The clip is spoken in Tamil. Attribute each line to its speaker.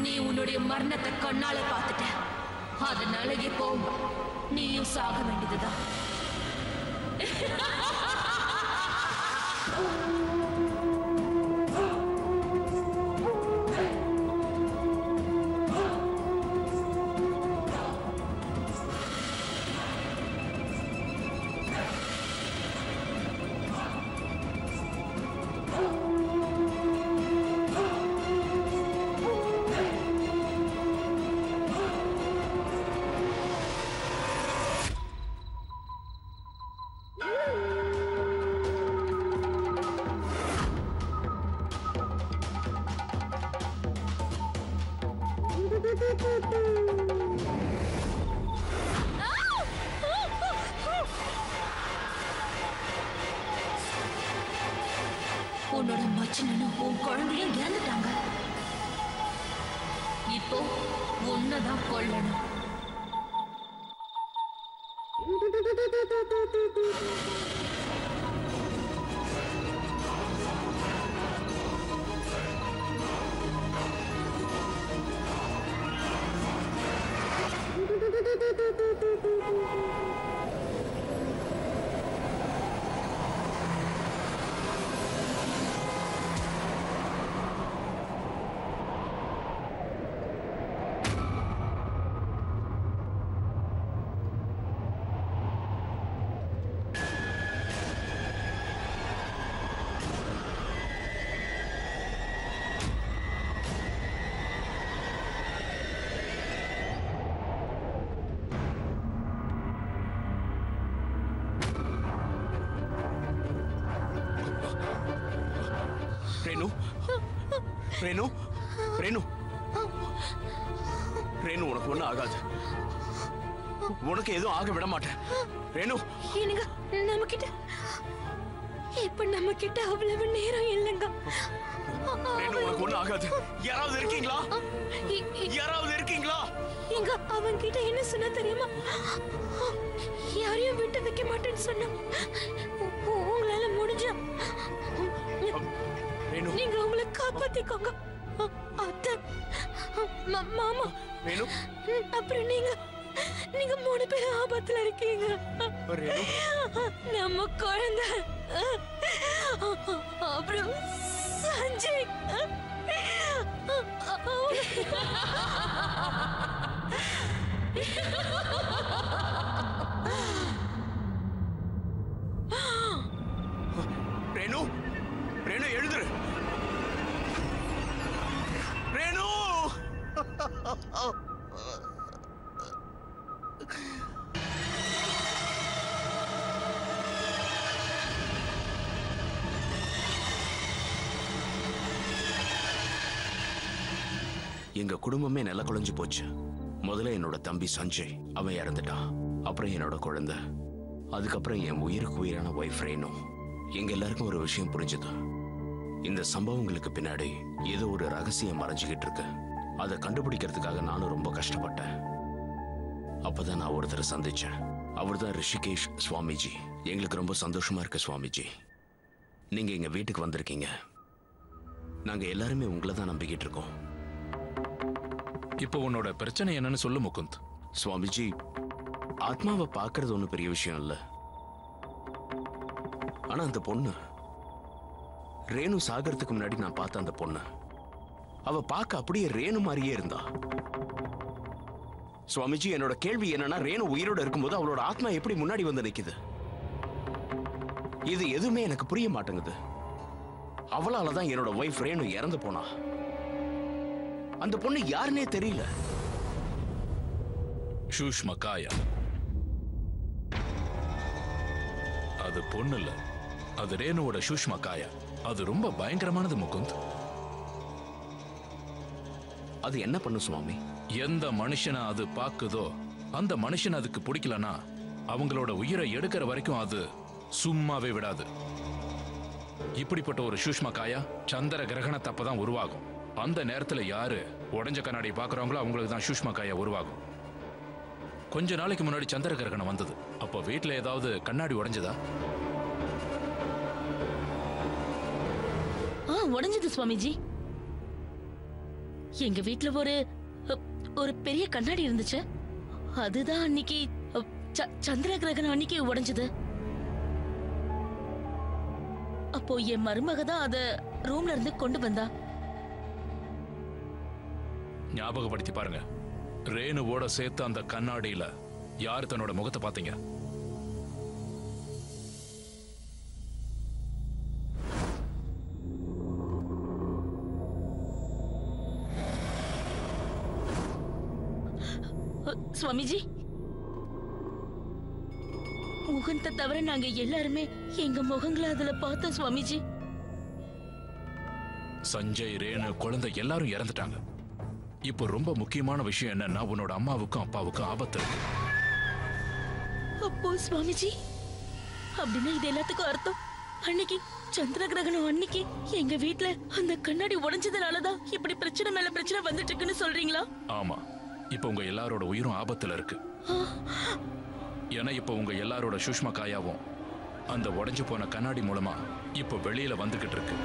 Speaker 1: நீ உன்னுடைய மரணத்தை கண்ணால பார்த்துட்ட. அதனால இப்போ நீயும் சாக வேண்டியதுதான். உன்னோட மச்சனும் உன் குழந்தையும் இறந்துட்டாங்க. இப்போ உன்னதான் கொல்லணும்.
Speaker 2: ரேணு, ரேணு, ரேணு, உனக்கு ஒண்ணு ஆகாது. உனக்கு எதுவும் ஆக விட மாட்டேன். ரேணு,
Speaker 1: நம்ம கிட்ட அவ்வளவு நேரம் இல்லைங்க.
Speaker 2: ரேணு, உனக்கு ஒண்ணு ஆகாது. யாராவது இருக்கீங்களா? யாராவது இருக்கீங்களா?
Speaker 1: எங்க அவன் கிட்ட என்ன சொன்னா தெரியுமா? யாரையும் விட்டு வைக்க மாட்டேன்னு சொன்ன. உங்களால முடிஞ்சா நீங்க உங்களை காப்பாத்திக்கோங்க. அத்தை, மாமா, அப்புறம் நீங்க 3 பேரும் ஆபத்துல இருக்கீங்க. நம்ம குழந்தை, அப்புறம் சஞ்சய்.
Speaker 2: ரேணு, ரேணு, எழுதுரு. ரேணு, எங்க குடும்பமே நில குலைஞ்சு போச்சு. முதல்ல என்னோட தம்பி சஞ்சய், அவன் இறந்துட்டான். அப்புறம் என்னோட குழந்தை, அதுக்கப்புறம் என் உயிருக்கு உயிரான ஒய்ஃப் ரேணு. எங்க எல்லாருக்கும் ஒரு விஷயம் புரிஞ்சது. இந்த சம்பவங்களுக்கு பின்னாடி ஏதோ ஒரு ரகசியம் மறைஞ்சுக்கிட்டு இருக்கு. அதை கண்டுபிடிக்கிறதுக்காக நானும் ரொம்ப கஷ்டப்பட்டேன். அப்பதான் நான் ஒருத்தரை சந்திச்சேன். அவர்தான் ரிஷிகேஷ் சுவாமிஜி. எங்களுக்கு ரொம்ப சந்தோஷமா இருக்கு சுவாமிஜி, நீங்க எங்க வீட்டுக்கு வந்திருக்கீங்க. நாங்க எல்லாருமே உங்களை தான் நம்பிக்கிட்டு இருக்கோம்.
Speaker 3: இப்போ உன்னோட பிரச்சனை என்னன்னு சொல்லு முகுந்த்.
Speaker 2: சுவாமிஜி, ஆத்மாவை பார்க்கறது ஒன்றும் பெரிய விஷயம் இல்ல. ஆனா அந்த பொண்ணு ரேணு சாகறதுக்கு முன்னாடி நான் பார்த்த அந்த பொண்ணு, அவ பார்க்க அப்படியே ரேணு மாதிரியே இருந்தா. சுவாமிஜி, என்னோட கேள்வி என்னன்னா, ரேணு உயிரோட இருக்கும்போது அவளோட ஆத்மா எப்படி முன்னாடி வந்து நிக்குது? இது எதுவுமே எனக்கு புரிய மாட்டேங்குது. அவளாலதான் என்னோட ஒய்ஃப் ரேணு இறந்து போனா. அந்த பொண்ணு யாருன்னே தெரியல.
Speaker 3: சூஷ்ம காயா. அது பொண்ணு இல்ல, அது ரேணுவோட சூஷ்ம காயா. அது ரொம்ப பயங்கரமானது முகுந்த்.
Speaker 2: அது என்ன பண்ணு சுவாமி?
Speaker 3: எந்த மனுஷனை அது பாக்குதோ அந்த மனுஷன் அதுக்கு பிடிக்கலனா அவங்களோட உயிரை எடுக்கிற வரைக்கும் அது சும்மாவே விடாது. இப்படிப்பட்ட ஒரு சூஷ்ம காயா சந்திர கிரகணத்தை அப்பதான் உருவாகும். அந்த நேரத்துல யாரு உடஞ்ச கண்ணாடி பாக்குறாங்களோ அவங்களுக்கு தான் சூஷ்ம காயா உருவாகும். கொஞ்ச நாளைக்கு முன்னாடி சந்திர கிரகணம் வந்தது. அப்போ வீட்டுல ஏதாவது கண்ணாடி உடைஞ்சதா?
Speaker 1: உடைஞ்சது சுவாமிஜி. எங்க வீட்ல ஒரு பெரிய கண்ணாடி இருந்துச்சு. அதுதான் அன்னைக்கு சந்திர கிரகணம் அன்னைக்கு உடைஞ்சது. அப்போ என் மருமக தான் அத ரூம்ல இருந்து கொண்டு வந்தா.
Speaker 3: ஞாபகப்படுத்தி பாருங்க, ரேணுவோட சேர்த்து அந்த கண்ணாடியில யார் தன்னோட முகத்தை பாத்தீங்க?
Speaker 1: சுவாமிஜி, முகத்தை தவிர நாங்க எல்லாருமே எங்க முகங்களை அதுல பார்த்தோம் சுவாமிஜி.
Speaker 3: சஞ்சய், ரேணு, குழந்தை எல்லாரும் இறந்துட்டாங்க. இப்போ ரொம்ப முக்கியமான விஷயம் என்னன்னா, உன்னோட அம்மாவுக்கும் அப்பாவுக்கும் ஆபத்து இருக்கு.
Speaker 1: அப்போ சுவாமிஜி, அப்படின்னா இது எல்லாத்துக்கும் அர்த்தம் அன்னைக்கு சந்திர கிரகணம் அன்னைக்கு எங்க வீட்ல அந்த கண்ணாடி உடைஞ்சதுனாலதான் இப்படி பிரச்சனை மேல பிரச்சனை வந்துட்டு இருக்குன்னு சொல்றீங்களா?
Speaker 3: ஆமா, இப்போ உங்க எல்லாரோட உயிரும் ஆபத்துல இருக்கு. ஏன்னா இப்போ உங்க எல்லாரோட சுஷ்மா காயாவும் அந்த உடைஞ்சு போன கண்ணாடி மூலமா இப்போ வெளியில வந்துகிட்டு இருக்கு.